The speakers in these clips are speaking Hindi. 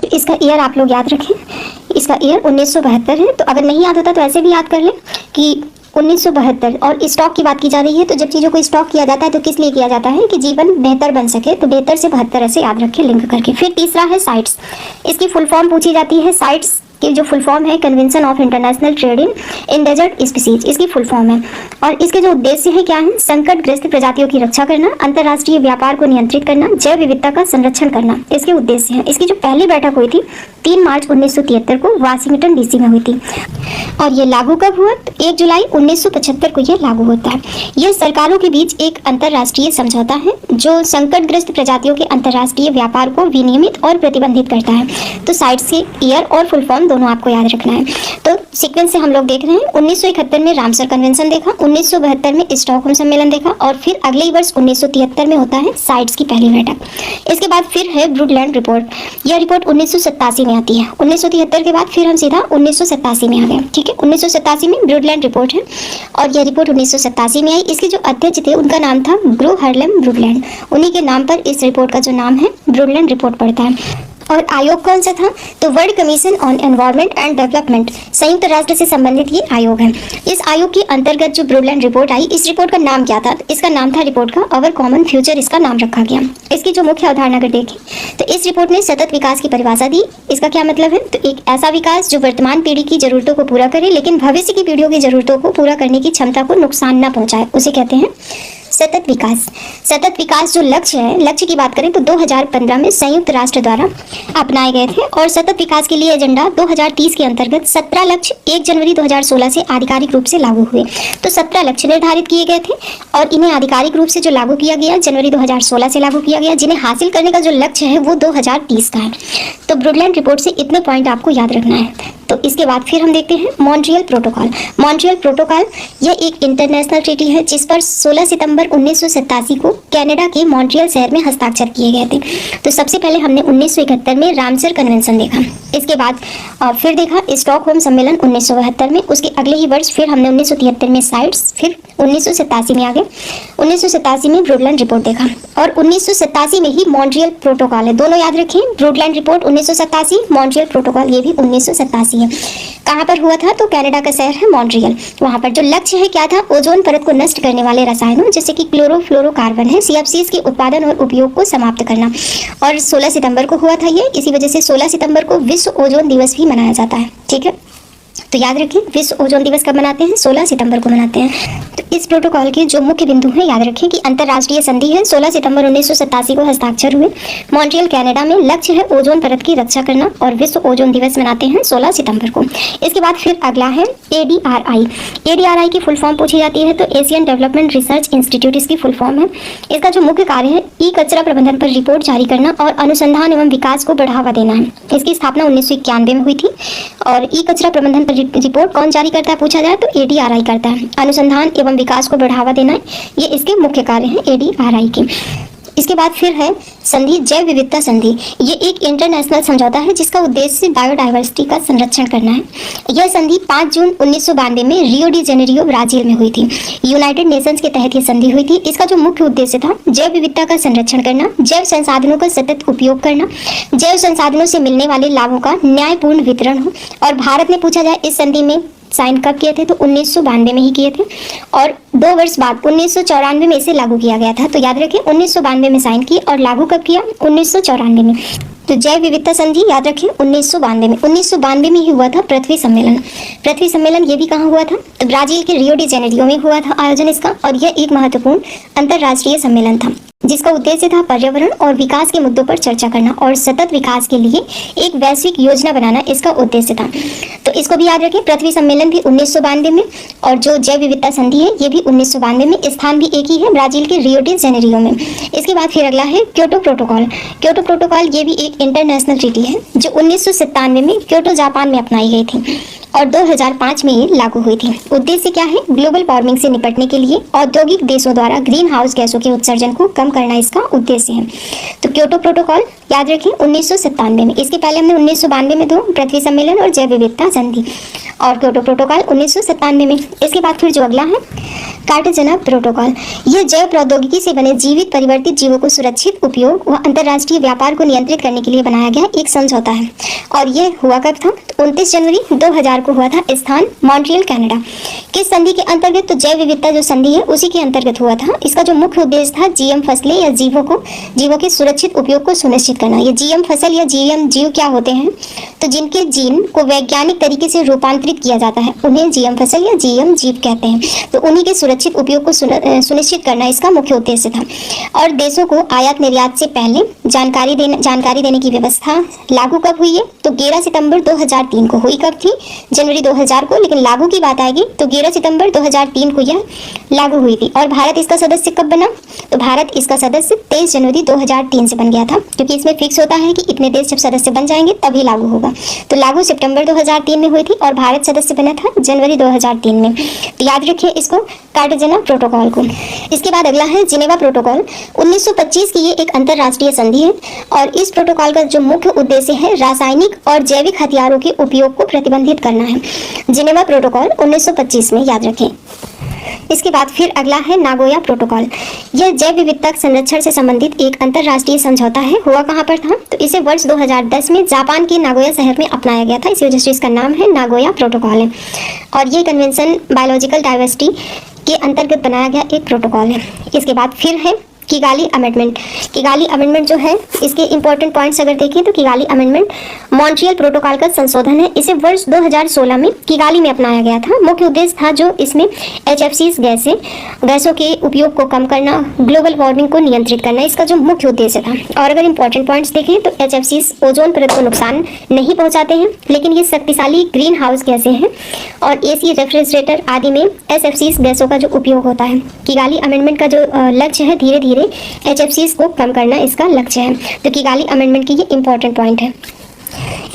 तो इसका ईयर आप लोग याद रखें, इसका ईयर 1972 है। तो अगर नहीं याद होता तो ऐसे भी याद कर लें कि 1972। और स्टॉक की बात की जा रही है, तो जब चीज़ों को स्टॉक किया जाता है तो किस लिए किया जाता है कि जीवन बेहतर बन सके, तो 72 से 72 ऐसे याद रखें लिंक करके। फिर तीसरा है साइट्स, इसकी फुल फॉर्म पूछी जाती है। साइट्स की जो फुल फॉर्म है convention of international trade in endangered species, इसकी फुल फॉर्म है। और इसके जो उद्देश्य है क्या है, संकटग्रस्त प्रजातियों की रक्षा करना, अंतर्राष्ट्रीय व्यापार को नियंत्रित करना, जैव विविधता का संरक्षण करना, इसके उद्देश्य है। इसकी जो पहली बैठक हुई थी 3 मार्च 1973 को वाशिंगटन डीसी में हुई थी। और ये लागू कब हुआ, तो 1 जुलाई 1975 को ये लागू होता है। यह सरकारों के बीच एक अंतर्राष्ट्रीय समझौता है जो संकटग्रस्त प्रजातियों के अंतर्राष्ट्रीय व्यापार को विनियमित और प्रतिबंधित करता है। तो साइट्स के ईयर और फुल फॉर्म दोनों आपको याद रखना है। तो सीक्वेंस से हम लोग देख रहे हैं 1971 में रामसर कन्वेंशन देखा, 1972 में स्टॉकहोम सम्मेलन देखा, और फिर अगले ही वर्ष 1973 में होता है साइट्स की पहली बैठक। इसके बाद फिर है ब्रुंडलैंड रिपोर्ट, यह रिपोर्ट 1987 में आती है। 1973 के बाद फिर हम सीधा 1987 में आ गए, ठीक है। 1987 में ब्रुंडलैंड रिपोर्ट है और यह रिपोर्ट 1987 में आई। इसके जो अध्यक्ष थे उनका नाम था ग्रो हर्लेम ब्रुंडलैंड, उन्हीं के नाम पर इस रिपोर्ट का जो नाम है ब्रुंडलैंड रिपोर्ट पड़ता है। और आयोग कौन सा था, तो world commission on environment and development, संयुक्त राष्ट्र से संबंधित ये आयोग है। इस आयोग के अंतर्गत जो ब्रुंडलैंड रिपोर्ट आई, इस रिपोर्ट का नाम क्या था, इसका नाम था रिपोर्ट का अवर कॉमन फ्यूचर, इसका नाम रखा गया। इसकी जो मुख्य अवधारणा अगर देखें तो इस रिपोर्ट ने सतत विकास की परिभाषा दी। इसका क्या मतलब है, तो एक ऐसा विकास जो वर्तमान पीढ़ी की जरूरतों को पूरा करे लेकिन भविष्य की पीढ़ियों की जरूरतों को पूरा करने की क्षमता को नुकसान न पहुंचाए, उसे कहते हैं सतत विकास। सतत विकास जो लक्ष्य है, लक्ष्य की बात करें तो 2015 में संयुक्त राष्ट्र द्वारा अपनाए गए थे। और सतत विकास के लिए एजेंडा 2030 के अंतर्गत 17 लक्ष्य 1 जनवरी 2016 से आधिकारिक रूप से लागू हुए। तो 17 लक्ष्य निर्धारित किए गए थे और इन्हें आधिकारिक रूप से जो लागू किया गया जनवरी 2016 से लागू किया गया, जिन्हें हासिल करने का जो लक्ष्य है वो 2030 का है। तो ब्रुंडलैंड रिपोर्ट से इतने पॉइंट आपको याद रखना है। तो इसके बाद फिर हम देखते हैं मॉन्ट्रियल प्रोटोकॉल। मॉन्ट्रियल प्रोटोकॉल यह एक इंटरनेशनल ट्रीटी है जिस पर 16 सितंबर 1987 को कनाडा के मॉन्ट्रियल शहर में हस्ताक्षर किए गए थे। तो सबसे पहले हमने 1971 में रामसर कन्वेंशन देखा, इसके बाद फिर देखा स्टॉकहोम सम्मेलन 1972 में, उसके अगले ही वर्ष फिर हमने 1973 में साइट्स, फिर 1987 में आ गए, 1987 में ब्रुंडलैंड रिपोर्ट देखा और 1987 में ही मॉन्ट्रियल प्रोटोकॉल है। दोनों याद रखें, ब्रुंडलैंड रिपोर्ट 1987, मॉन्ट्रियल प्रोटोकॉल ये भी 1987 है। कहाँ पर हुआ था, तो कनाडा का शहर है मॉन्ट्रियल। वहाँ पर जो लक्ष्य है क्या था, ओजोन परत को नष्ट करने वाले रसायनों जैसे कि क्लोरोफ्लोरोकार्बन है CFCs के उत्पादन और उपयोग को समाप्त करना। और 16 सितंबर को हुआ था ये, इसी वजह से 16 सितंबर को विश्व ओजोन दिवस भी मनाया जाता है, ठीक है। तो याद रखिए विश्व ओजोन दिवस कब मनाते हैं, 16 सितंबर को मनाते हैं। तो इस प्रोटोकॉल के जो मुख्य बिंदु हैं याद रखें कि अंतर्राष्ट्रीय संधि है, 16 सितंबर 1987 को हस्ताक्षर हुए मॉन्ट्रियल कनाडा में। लक्ष्य है ओजोन परत की रक्षा करना और विश्व ओजोन दिवस मनाते हैं 16 सितंबर को। इसके बाद फिर अगला है ADRI। ADRI की फुल फॉर्म पूछी जाती है तो एशियन डेवलपमेंट रिसर्च इंस्टीट्यूट इसकी फुल फॉर्म है। इसका जो मुख्य कार्य है ई कचरा प्रबंधन पर रिपोर्ट जारी करना और अनुसंधान एवं विकास को बढ़ावा देना है। इसकी स्थापना 1991 में हुई थी। और ई कचरा प्रबंधन पर रिपोर्ट कौन जारी करता है पूछा जाए तो ADRI करता है। अनुसंधान एवं विकास को बढ़ावा देना ये इसके मुख्य कार्य हैं ADRI के। इसके बाद फिर है संधि जैव विविधता संधि। ये एक इंटरनेशनल समझौता है जिसका उद्देश्य बायोडाइवर्सिटी का संरक्षण करना है। यह संधि 5 जून 1992 में रियो डी जेनेरियो ब्राजील में हुई थी। यूनाइटेड नेशंस के तहत ये संधि हुई थी। इसका जो मुख्य उद्देश्य था जैव विविधता का संरक्षण करना, जैव संसाधनों का सतत उपयोग करना, जैव संसाधनों से मिलने वाले लाभों का न्यायपूर्ण वितरण हो। और भारत ने पूछा जाए इस संधि में साइन कब किए थे तो 1992 में ही किए थे और 2 वर्ष बाद 1994 में इसे लागू किया गया था। तो याद रखें 1992 में साइन की और लागू कब किया 1994 में। तो जैव विविधता संधि याद रखें 1992 में। 1992 में ही हुआ था पृथ्वी सम्मेलन। पृथ्वी सम्मेलन ये भी कहाँ हुआ था तो ब्राजील के रियो डी जेनेरियो में हुआ था आयोजन इसका। और यह एक महत्वपूर्ण अंतर्राष्ट्रीय सम्मेलन था जिसका उद्देश्य था पर्यावरण और विकास के मुद्दों पर चर्चा करना और सतत विकास के लिए एक वैश्विक योजना बनाना इसका उद्देश्य था। तो इसको भी याद रखें, पृथ्वी सम्मेलन भी 1992 में और जो जैव विविधता संधि है ये भी 1992 में। स्थान भी एक ही है, ब्राजील के रियो डी जेनेरियो में। इसके बाद फिर अगला है क्योटो प्रोटोकॉल। क्योटो प्रोटोकॉल ये भी एक इंटरनेशनल ट्रीटी है जो 1997 में क्योटो जापान में अपनाई गई थी और 2005 में ये लागू हुई थी। उद्देश्य क्या है, ग्लोबल वार्मिंग से निपटने के लिए औद्योगिक देशों द्वारा ग्रीन हाउस गैसों के उत्सर्जन को कम करना इसका उद्देश्य है। तो क्योटो प्रोटोकॉल याद रखें 1997 में, इसके पहले हमने 1992 में 2 पृथ्वी सम्मेलन और जैव विविधता संधि, और क्योटो प्रोटोकॉल 1997 में। इसके बाद फिर जो अगला है कार्टेजेना प्रोटोकॉल, यह जैव प्रौद्योगिकी से बने जीवित परिवर्तित जीवों को सुरक्षित उपयोग व अंतर्राष्ट्रीय व्यापार को नियंत्रित करने के लिए बनाया गया एक समझौता है। और यह हुआ कब था? 29 जनवरी 2000 को हुआ था। स्थान मॉन्ट्रियल कनाडा। किस संधि के अंतर्गत? तो जैव विविधता जो संधि है उसी के अंतर्गत हुआ था। इसका जो मुख्य उद्देश्य था जीएम फसलें या जीवों के सुरक्षित उपयोग को सुनिश्चित करना। ये जीएम फसल या जीएम जीव क्या होते हैं? तो जिनके जीन को वैज्ञानिक तरीके से रूपांतरित किया जाता है उन्हें जीएम फसल या जीएम जीव कहते हैं। तो उन्हीं के सुरक्षित उपयोग को सुनिश्चित करना इसका मुख्य उद्देश्य था। और देशों को आयात निर्यात से पहले जानकारी देने की व्यवस्था लागू कब हुई है? तो 11 सितंबर 2003 को हुई। कब थी? जनवरी 2000 को, लेकिन लागू की बात आएगी तो 11 सितंबर 2003 को यह लागू हुई थी। और भारत इसका सदस्य कब बना? तो भारत इसका सदस्य 23 जनवरी 2003 से बन गया था, क्योंकि इसमें फिक्स होता है कि इतने देश जब सदस्य बन जाएंगे तभी लागू होगा। तो लागू सितंबर 2003 में हुई थी और भारत सदस्य बना था जनवरी 2003 में। तो याद रखिए इसको, कार्टेजेना प्रोटोकॉल को। इसके बाद अगला है जिनेवा प्रोटोकॉल। 1925 की ये एक अंतर्राष्ट्रीय संधि है और इस प्रोटोकॉल का जो मुख्य उद्देश्य है रासायनिक और जैविक हथियारों के उपयोग को प्रतिबंधित करना है। जिनेवा प्रोटोकॉल 1925 में, याद रखें। इसके बाद फिर अगला है नागोया प्रोटोकॉल। यह जैव विविधता संरक्षण से संबंधित एक अंतर्राष्ट्रीय समझौता है। हुआ कहाँ पर था? तो इसे वर्ष 2010 में जापान के नागोया शहर में अपनाया गया था। इसी वजह से इसका नाम है नागोया प्रोटोकॉल है। और ये कन्वेंशन बायोलॉजिकल डाइवर्सिटी के अंतर्गत बनाया गया एक प्रोटोकॉल है। इसके बाद फिर है किगाली अमेंडमेंट। किगाली अमेंडमेंट जो है इसके इंपॉर्टेंट पॉइंट्स अगर देखें तो किगाली अमेंडमेंट मॉन्ट्रियल प्रोटोकॉल का संशोधन है। इसे वर्ष 2016 में किगाली में अपनाया गया था। मुख्य उद्देश्य था जो इसमें HFCs गैसों के उपयोग को कम करना, ग्लोबल वार्मिंग को नियंत्रित करना, इसका जो मुख्य उद्देश्य था। और अगर इंपॉर्टेंट पॉइंट्स देखें तो HFCs ओजोन परत को नुकसान नहीं पहुंचाते हैं, लेकिन ये शक्तिशाली ग्रीन हाउस गैसें हैं और AC रेफ्रिजरेटर आदि में SFCs गैसों का जो उपयोग होता है। किगाली अमेंडमेंट का जो लक्ष्य है धीरे धीरे HFCs को कम करना इसका लक्ष्य है। तो किगाली अमेंडमेंट की ये इंपॉर्टेंट पॉइंट है।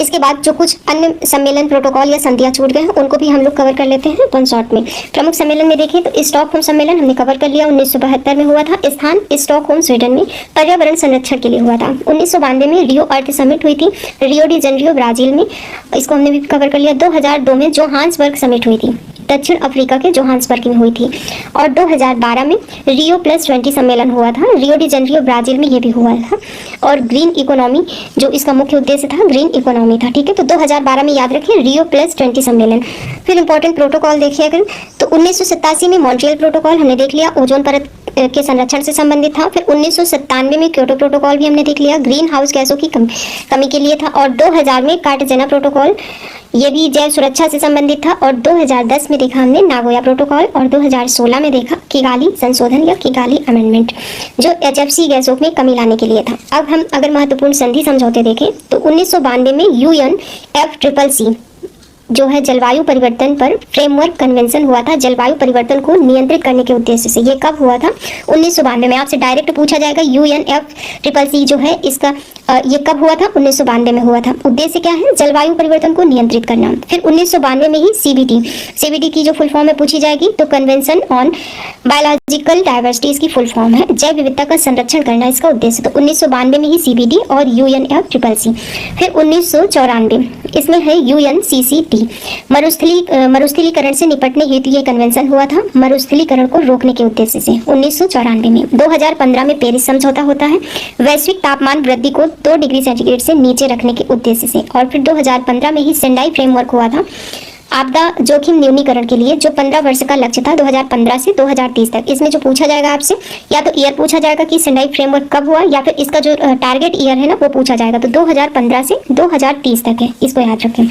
इसके बाद जो कुछ अन्य सम्मेलन प्रोटोकॉल या संधियां छूट गए हैं उनको भी हम लोग कवर कर लेते हैं अपन शॉर्ट में। प्रमुख सम्मेलन में देखें तो स्टॉकहोम सम्मेलन हमने कवर कर लिया, 1972 में हुआ था। स्थान स्टॉकहोम स्वीडन में, पर्यावरण संरक्षण के लिए हुआ था। 1992 में रियो अर्थ समिट हुई थी, रियो डी जेनेरियो ब्राजील में, इसको हमने भी कवर कर लिया। 2002 में जोहान्सबर्ग समिट हुई थी, दक्षिण अफ्रीका के जोहान्सबर्ग में हुई थी। और 2012 में रियो+20 सम्मेलन हुआ था, रियो डी जेनेरियो ब्राजील में ये भी हुआ था। और ग्रीन इकोनॉमी जो इसका मुख्य उद्देश्य था ग्रीन इकोनॉमी था, ठीक है। तो 2012 में याद रखिए रियो+20 सम्मेलन। फिर इंपॉर्टेंट प्रोटोकॉल देखिए अगर तो 1987 में मॉन्ट्रियल प्रोटोकॉल हमने देख लिया, ओजोन परत के संरक्षण से संबंधित था। फिर 1997 में क्योटो प्रोटोकॉल भी हमने देख लिया, ग्रीन हाउस गैसों की कमी के लिए था। और 2000 में कार्टेजेना प्रोटोकॉल, ये भी जैव सुरक्षा से संबंधित था। और 2010 में देखा हमने नागोया प्रोटोकॉल और 2016 में देखा किगाली संशोधन या किगाली अमेंडमेंट जो HFC गैसों में कमी लाने के लिए था। अब हम अगर महत्वपूर्ण संधि समझौते देखें तो 1992 में UNFCCC जो है जलवायु परिवर्तन पर फ्रेमवर्क कन्वेंशन हुआ था, जलवायु परिवर्तन को नियंत्रित करने के उद्देश्य से। ये कब हुआ था? 1992 में। आपसे डायरेक्ट पूछा जाएगा UNFCCC जो है इसका ये कब हुआ था? 1992 में हुआ था। उद्देश्य क्या है? जलवायु परिवर्तन को नियंत्रित करना। फिर 1992 में ही CBD की जो फुल फॉर्म है पूछी जाएगी तो कन्वेंशन ऑन बायोलॉजिकल डाइवर्सिटी इसकी फुल फॉर्म है, जैव विविधता का संरक्षण करना इसका उद्देश्य। तो 1992 में ही CBD और UNFCCC। फिर 1994 इसमें है UNCCT, मरुस्थलीकरण से निपटने हेतु ये कन्वेंशन हुआ था, मरुस्थलीकरण को रोकने के उद्देश्य से 1994 में। 2015 में पेरिस समझौता होता है, वैश्विक तापमान वृद्धि को 2 डिग्री सेंटीग्रेड से नीचे रखने के उद्देश्य से। और फिर 2015 में ही सेंडाई फ्रेमवर्क हुआ था आपदा जोखिम न्यूनीकरण के लिए, जो 15 वर्ष का लक्ष्य था 2015 से 2030 तक। इसमें जो पूछा जाएगा आपसे या तो ईयर पूछा जाएगा कि सेंडाई फ्रेमवर्क कब हुआ, या फिर इसका जो टारगेट ईयर है ना वो पूछा जाएगा। तो 2015 से 2030 तक है, इसको याद रखें।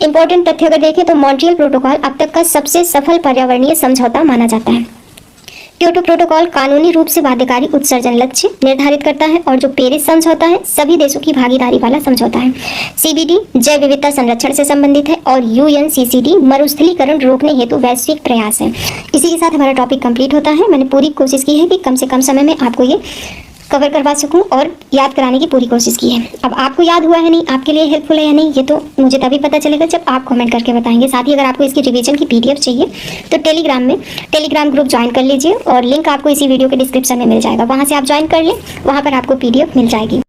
इंपॉर्टेंट तथ्य अगर देखें तो मॉन्ट्रियल प्रोटोकॉल अब तक का सबसे सफल पर्यावरणीय समझौता माना जाता है। क्योटो प्रोटोकॉल कानूनी रूप से बाध्यकारी उत्सर्जन लक्ष्य निर्धारित करता है और जो पेरिस समझौता है सभी देशों की भागीदारी वाला समझौता है। CBD जैव विविधता संरक्षण से संबंधित है और UNCCD मरुस्थलीकरण रोकने हेतु वैश्विक प्रयास है। इसी के साथ हमारा टॉपिक कंप्लीट होता है। मैंने पूरी कोशिश की है कि कम से कम समय में आपको ये कवर करवा सकूं और याद कराने की पूरी कोशिश की है। अब आपको याद हुआ है नहीं, आपके लिए हेल्पफुल है या नहीं, ये तो मुझे तभी पता चलेगा जब आप कमेंट करके बताएंगे। साथ ही अगर आपको इसकी रिवीजन की PDF चाहिए तो टेलीग्राम ग्रुप ज्वाइन कर लीजिए और लिंक आपको इसी वीडियो के डिस्क्रिप्शन में मिल जाएगा, वहाँ से आप ज्वाइन कर लें, वहाँ पर आपको PDF मिल जाएगी।